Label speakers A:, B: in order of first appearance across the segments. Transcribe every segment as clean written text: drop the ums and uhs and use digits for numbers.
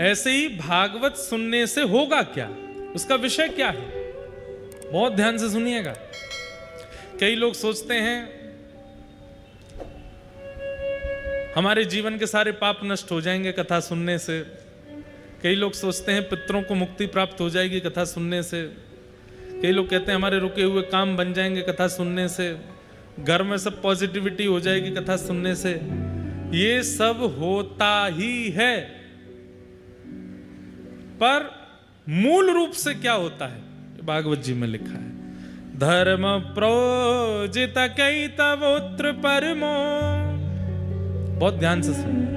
A: ऐसे ही भागवत सुनने से होगा क्या, उसका विषय क्या है, बहुत ध्यान से सुनिएगा। कई लोग सोचते हैं हमारे जीवन के सारे पाप नष्ट हो जाएंगे कथा सुनने से। कई लोग सोचते हैं पितरों को मुक्ति प्राप्त हो जाएगी कथा सुनने से। कई लोग कहते हैं हमारे रुके हुए काम बन जाएंगे कथा सुनने से। घर में सब पॉजिटिविटी हो जाएगी कथा सुनने से। ये सब होता ही है, पर मूल रूप से क्या होता है भागवत जी में लिखा है। धर्म प्रोजित कई तवोत्र परमो, बहुत ध्यान से सुनो।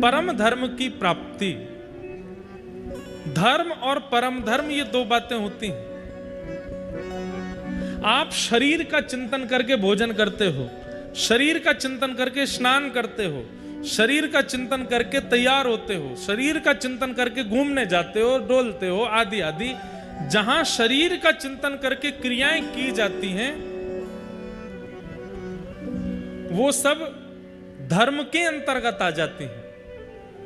A: परम धर्म की प्राप्ति, धर्म और परम धर्म ये दो बातें होती हैं। आप शरीर का चिंतन करके भोजन करते हो, शरीर का चिंतन करके स्नान करते हो, शरीर का चिंतन करके तैयार होते हो, शरीर का चिंतन करके घूमने जाते हो, डोलते हो, आदि आदि। जहां शरीर का चिंतन करके क्रियाएं की जाती हैं वो सब धर्म के अंतर्गत आ जाती हैं।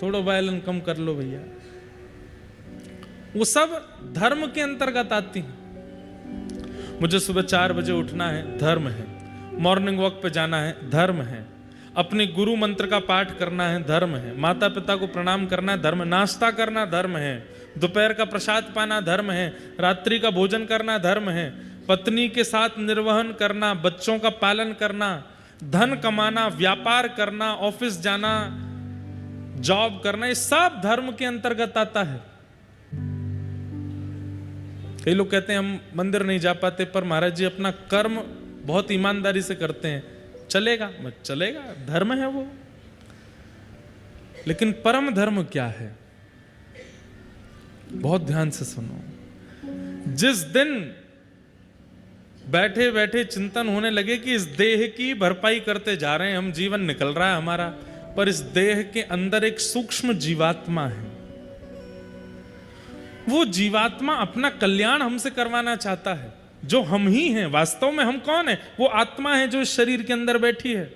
A: थोड़ा वायलन कम कर लो भैया। वो सब धर्म के अंतर्गत आती हैं। मुझे सुबह 4 बजे उठना है, धर्म है। मॉर्निंग वॉक पे जाना है, धर्म है। अपने गुरु मंत्र का पाठ करना है, धर्म है। माता पिता को प्रणाम करना है, धर्म। नाश्ता करना धर्म है। दोपहर का प्रसाद पाना धर्म है। रात्रि का भोजन करना धर्म है। पत्नी के साथ निर्वहन करना, बच्चों का पालन करना, धन कमाना, व्यापार करना, ऑफिस जाना, जॉब करना, ये सब धर्म के अंतर्गत आता है। कई लोग कहते हैं हम मंदिर नहीं जा पाते, पर महाराज जी अपना कर्म बहुत ईमानदारी से करते हैं, चलेगा मत चलेगा, धर्म है वो। लेकिन परम धर्म क्या है, बहुत ध्यान से सुनो। जिस दिन बैठे बैठे चिंतन होने लगे कि इस देह की भरपाई करते जा रहे हैं हम, जीवन निकल रहा है हमारा, पर इस देह के अंदर एक सूक्ष्म जीवात्मा है। वो जीवात्मा अपना कल्याण हमसे करवाना चाहता है, जो हम ही हैं। वास्तव में हम कौन है? वो आत्मा है जो इस शरीर के अंदर बैठी है।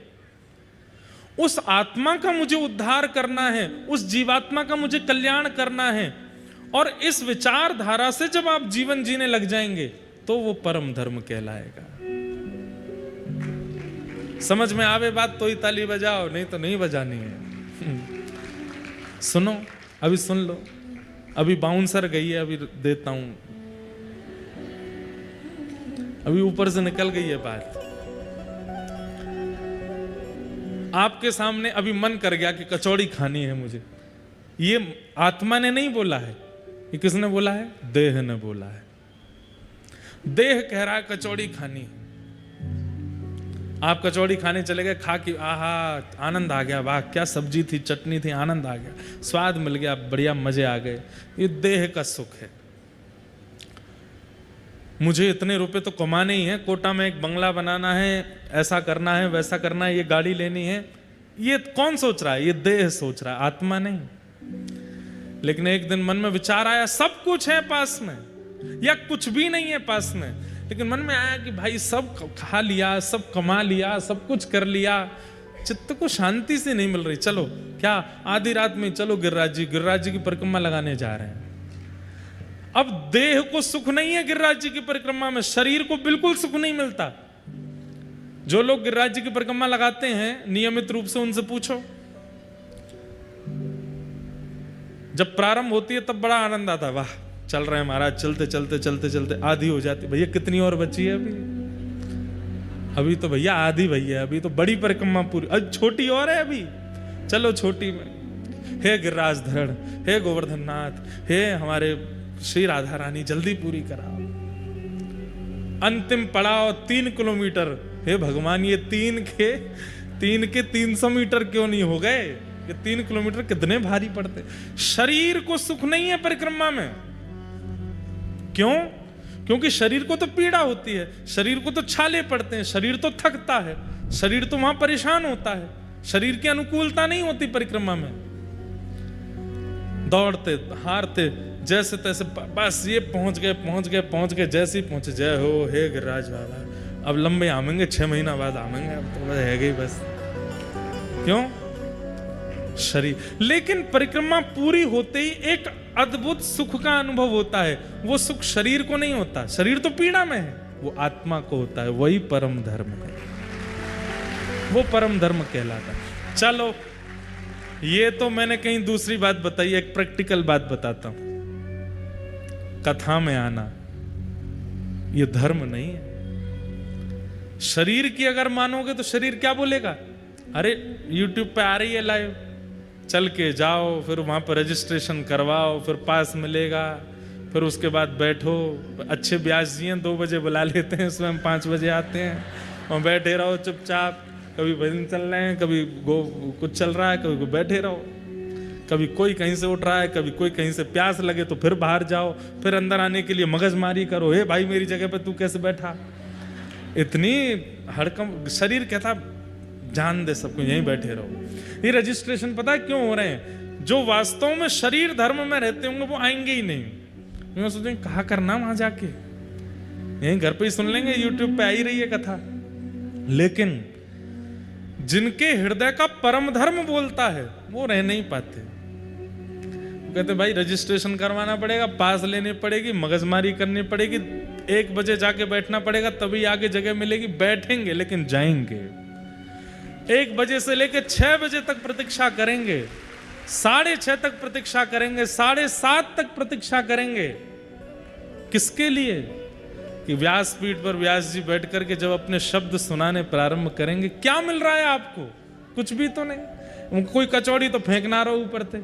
A: उस आत्मा का मुझे उद्धार करना है, उस जीवात्मा का मुझे कल्याण करना है। और इस विचारधारा से जब आप जीवन जीने लग जाएंगे तो वो परम धर्म कहलाएगा। समझ में आवे बात तो ही ताली बजाओ, नहीं तो नहीं बजानी है। सुनो, अभी सुन लो। अभी बाउंसर गई है, अभी देता हूं। अभी ऊपर से निकल गई है बात। आपके सामने अभी मन कर गया कि कचौड़ी खानी है मुझे। ये आत्मा ने नहीं बोला है, ये किसने बोला है? देह ने बोला है। देह कह रहा है कचौड़ी खानी है। आप कचौड़ी खाने चले गए, खा के आहा आनंद आ गया, वाह क्या सब्जी थी, चटनी थी, आनंद आ गया, स्वाद मिल गया, बढ़िया मजे आ गए। ये देह का सुख है। मुझे इतने रुपए तो कमाने ही है, कोटा में एक बंगला बनाना है, ऐसा करना है, वैसा करना है, ये गाड़ी लेनी है। ये कौन सोच रहा है? ये देह सोच रहा है, आत्मा नहीं। लेकिन एक दिन मन में विचार आया, सब कुछ है पास में या कुछ भी नहीं है पास में, लेकिन मन में आया कि भाई सब खा लिया, सब कमा लिया, सब कुछ कर लिया, चित्त को शांति से नहीं मिल रही। चलो क्या आधी रात में चलो गिरिराज जी की परिक्रमा लगाने जा रहे हैं। अब देह को सुख नहीं है गिरिराज जी की परिक्रमा में, शरीर को बिल्कुल सुख नहीं मिलता। जो लोग गिरिराज जी की परिक्रमा लगाते हैं नियमित रूप से, उनसे पूछो, जब प्रारंभ होती है तब बड़ा आनंद आता है, वाह चल रहे हैं महाराज, चलते चलते चलते चलते आधी हो जाती। भैया कितनी और बची है अभी तो भैया आधी भैया, अभी तो बड़ी परिक्रमा पूरी, अब छोटी और है अभी, चलो छोटी में। हे गिरिराज धरण, हे गोवर्धन नाथ, हे हमारे श्री राधा रानी, जल्दी पूरी कराओ। अंतिम पड़ाव 3 किलोमीटर। हे भगवान, ये 3 के 300 मीटर क्यों नहीं हो गए? ये 3 किलोमीटर कितने भारी पड़ते। शरीर को सुख नहीं है परिक्रमा में। क्यों? क्योंकि शरीर को तो पीड़ा होती है, शरीर को तो छाले पड़ते हैं, शरीर तो थकता है, शरीर तो वहां परेशान होता है, शरीर की अनुकूलता नहीं होती परिक्रमा में। दौड़ते हारते जैसे तैसे, बस ये पहुंच गए। जैसे ही पहुंचे, जय हो हे गिरिराज बाबा, अब लंबे आमेंगे, 6 महीना बाद आमेंगे, अब तो है गई बस। क्यों? शरीर। लेकिन परिक्रमा पूरी होते ही एक अद्भुत सुख का अनुभव होता है। वो सुख शरीर को नहीं होता, शरीर तो पीड़ा में है, वो आत्मा को होता है। वही परम धर्म है, वो परम धर्म कहलाता है। चलो, ये तो मैंने कहीं दूसरी बात बताई, एक प्रैक्टिकल बात बताता हूं। कथा में आना ये धर्म नहीं है। शरीर की अगर मानोगे तो शरीर क्या बोलेगा? अरे YouTube पे आ रही है लाइव, चल के जाओ, फिर वहां पर रजिस्ट्रेशन करवाओ, फिर पास मिलेगा, फिर उसके बाद बैठो। अच्छे ब्याज जी हैं, 2 बजे बुला लेते हैं, स्वयं 5 बजे आते हैं, और बैठे रहो चुपचाप। कभी भजन चल रहे हैं, कभी कुछ चल रहा है, कभी बैठे रहो। कभी कोई कहीं से उठ रहा है, कभी कोई कहीं से प्यास लगे तो फिर बाहर जाओ, फिर अंदर आने के लिए मगजमारी करो। हे भाई, मेरी जगह पे तू कैसे बैठा? इतनी हड़कम। शरीर कहता जान दे सबको, यहीं बैठे रहो। ये रजिस्ट्रेशन पता है क्यों हो रहे हैं? जो वास्तव में शरीर धर्म में रहते होंगे वो आएंगे ही नहीं। मैं सोचेंगे कहा करना वहां जाके, यहीं घर पे ही सुन लेंगे, यूट्यूब पे आ ही रही है कथा। लेकिन जिनके हृदय का परम धर्म बोलता है वो रह नहीं पाते। कहते भाई रजिस्ट्रेशन करवाना पड़ेगा, पास लेनी पड़ेगी, मगजमारी करनी पड़ेगी, 1 बजे जाके बैठना पड़ेगा, तभी आगे जगह मिलेगी। बैठेंगे लेकिन जाएंगे। 1 बजे से लेकर 6 बजे तक प्रतीक्षा करेंगे, 6:30 तक प्रतीक्षा करेंगे, 7:30 तक प्रतीक्षा करेंगे। किसके लिए? कि व्यासपीठ पर व्यास जी बैठ करके जब अपने शब्द सुनाने प्रारंभ करेंगे, क्या मिल रहा है आपको? कुछ भी तो नहीं। कोई कचौड़ी तो फेंकना रहो ऊपर से,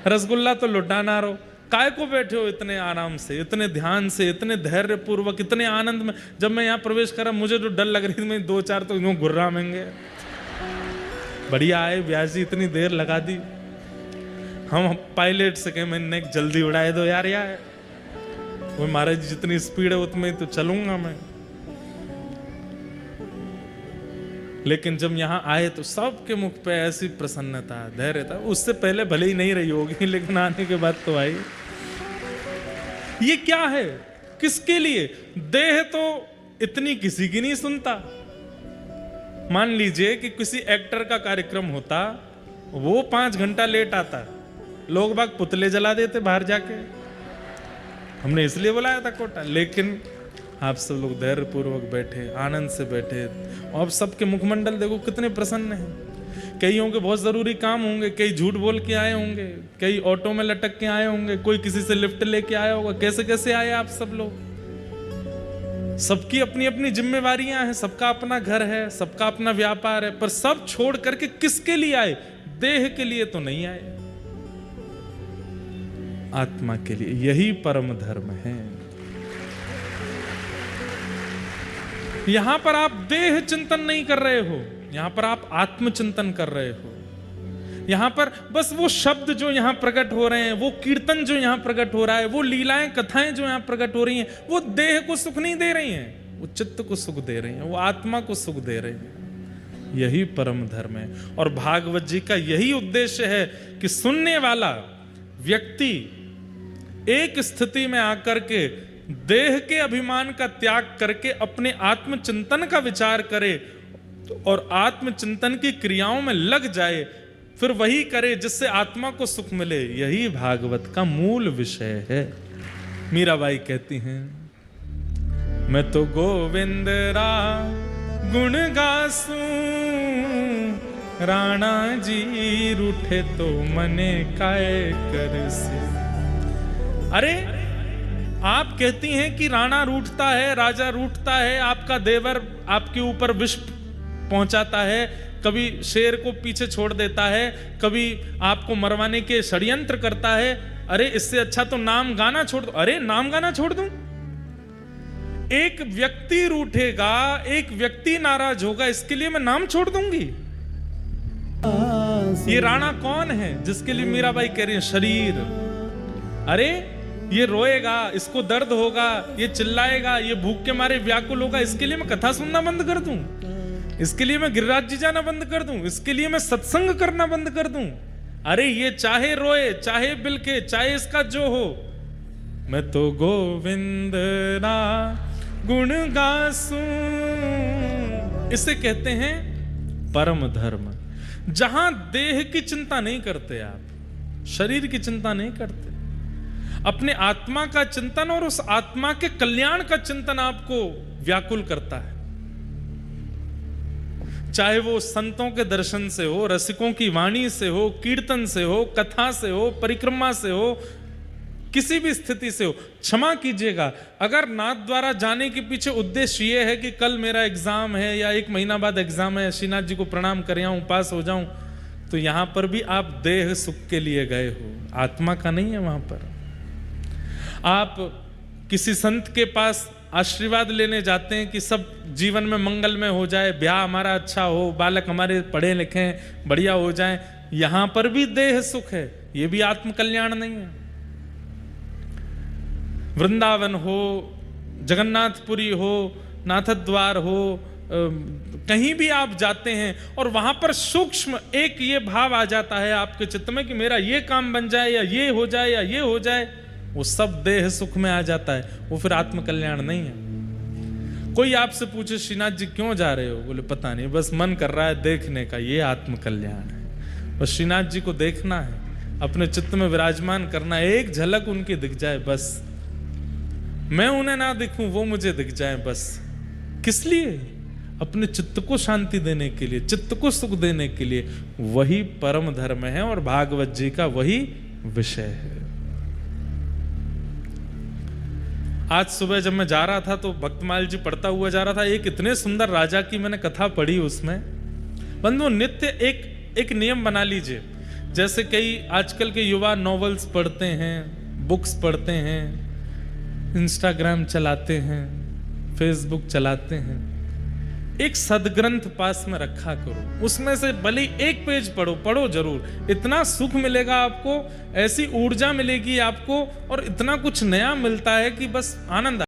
A: रसगुल्ला तो लुटाना रहो। काय को बैठे हो इतने आराम से, इतने ध्यान से, इतने धैर्य पूर्वक, इतने आनंद में? जब मैं यहाँ प्रवेश करा मुझे जो डर लग रही थी, मैं 2-4 तो यूं गुर्रामेंगे। बढ़िया आए व्यास जी, इतनी देर लगा दी। हम पायलट से कहे मैंने जल्दी उड़ाए दो यार। वो महाराज जितनी स्पीड है उतनी तो चलूंगा मैं। लेकिन जब यहां आए तो सबके मुख पे ऐसी प्रसन्नता, धैर्य था। उससे पहले भले ही नहीं रही होगी, लेकिन आने के बाद तो आई। ये क्या है? किसके लिए? देह तो इतनी किसी की नहीं सुनता। मान लीजिए कि किसी एक्टर का कार्यक्रम होता, वो 5 घंटा लेट आता, लोग बाग पुतले जला देते बाहर जाके। हमने इसलिए बुलाया था कोटा। लेकिन आप सब लोग धैर्य पूर्वक बैठे, आनंद से बैठे, और सबके मुखमंडल देखो कितने प्रसन्न हैं। कई होंगे बहुत जरूरी काम होंगे, कई झूठ बोल के आए होंगे, कई ऑटो में लटक के आए होंगे, कोई किसी से लिफ्ट लेके आया होगा। कैसे कैसे आए आप सब लोग? सबकी अपनी अपनी जिम्मेवारियां हैं, सबका अपना घर है, सबका अपना व्यापार है, पर सब छोड़ करके किसके लिए आए? देह के लिए तो नहीं आए, आत्मा के लिए। यही परम धर्म है। यहां पर आप देह चिंतन नहीं कर रहे हो, यहां पर आप आत्मचिंतन कर रहे हो। यहां पर बस वो शब्द जो यहां प्रकट हो रहे हैं, वो कीर्तन जो यहां प्रकट हो रहा है, वो लीलाएं कथाएं जो यहां प्रकट हो रही हैं, वो देह को सुख नहीं दे रही हैं, वो चित्त को सुख दे रही हैं, वो आत्मा को सुख दे रही हैं। यही परम धर्म है। और भागवत जी का यही उद्देश्य है कि सुनने वाला व्यक्ति एक स्थिति में आकर के देह के अभिमान का त्याग करके अपने आत्मचिंतन का विचार करे और आत्मचिंतन की क्रियाओं में लग जाए, फिर वही करे जिससे आत्मा को सुख मिले। यही भागवत का मूल विषय है। मीराबाई कहती हैं, मैं तो गोविंद रा गुण गासूं, राणा जी रूठे तो मने काय करसी। अरे आप कहती हैं कि राणा रूठता है, राजा रूठता है, आपका देवर आपके ऊपर विष पहुंचाता है, कभी शेर को पीछे छोड़ देता है, कभी आपको मरवाने के षड्यंत्र करता है। अरे इससे अच्छा तो नाम गाना छोड़ दो। अरे नाम गाना छोड़ दूं? एक व्यक्ति रूठेगा, एक व्यक्ति नाराज होगा, इसके लिए मैं नाम छोड़ दूंगी? ये राणा कौन है जिसके लिए मीराबाई कह रही है शरीर? अरे ये रोएगा, इसको दर्द होगा, ये चिल्लाएगा, ये भूख के मारे व्याकुल होगा, इसके लिए मैं कथा सुनना बंद कर दूं? इसके लिए मैं गिरिराज जी जाना बंद कर दूं? इसके लिए मैं सत्संग करना बंद कर दूं? अरे ये चाहे रोए, चाहे बिलके, चाहे इसका जो हो, मैं तो गोविंद ना गुण गासूं। इसे कहते हैं परम धर्म। जहां देह की चिंता नहीं करते, आप शरीर की चिंता नहीं करते, अपने आत्मा का चिंतन और उस आत्मा के कल्याण का चिंतन आपको व्याकुल करता है। चाहे वो संतों के दर्शन से हो, रसिकों की वाणी से हो, कीर्तन से हो, कथा से हो, परिक्रमा से हो, किसी भी स्थिति से हो। क्षमा कीजिएगा, अगर नाथ द्वारा जाने के पीछे उद्देश्य ये है कि कल मेरा एग्जाम है या 1 महीना बाद एग्जाम है, श्रीनाथ जी को प्रणाम कर आऊं, पास हो जाऊं, तो यहां पर भी आप देह सुख के लिए गए हो, आत्मा का नहीं है। वहां पर आप किसी संत के पास आशीर्वाद लेने जाते हैं कि सब जीवन में मंगलमय हो जाए, ब्याह हमारा अच्छा हो, बालक हमारे पढ़े लिखे बढ़िया हो जाए, यहां पर भी देह सुख है, यह भी आत्म कल्याण नहीं है। वृंदावन हो, जगन्नाथपुरी हो, नाथद्वार हो, कहीं भी आप जाते हैं और वहां पर सूक्ष्म एक ये भाव आ जाता है आपके चित्त में कि मेरा ये काम बन जाए या ये हो जाए या ये हो जाए, वो सब देह सुख में आ जाता है, वो फिर आत्म कल्याण नहीं है। कोई आपसे पूछे श्रीनाथ जी क्यों जा रहे हो, बोले पता नहीं, बस मन कर रहा है देखने का, ये आत्म कल्याण है। बस श्रीनाथ जी को देखना है, अपने चित्त में विराजमान करना है, एक झलक उनकी दिख जाए बस, मैं उन्हें ना दिखूं वो मुझे दिख जाए बस। किस लिए? अपने चित्त को शांति देने के लिए, चित्त को सुख देने के लिए। वही परम धर्म है और भागवत जी का वही विषय है। आज सुबह जब मैं जा रहा था तो भक्तमाल जी पढ़ता हुआ जा रहा था, एक इतने सुंदर राजा की मैंने कथा पढ़ी उसमें। बंधु नित्य एक नियम बना लीजिए, जैसे कई आजकल के युवा नॉवेल्स पढ़ते हैं, बुक्स पढ़ते हैं, इंस्टाग्राम चलाते हैं, फेसबुक चलाते हैं, एक सदग्रंथ पास में रखा करो, उसमें से भले एक पेज पढ़ो जरूर, इतना सुख मिलेगा आपको, ऐसी ऊर्जा मिलेगी आपको और इतना कुछ नया मिलता है कि बस आनंद।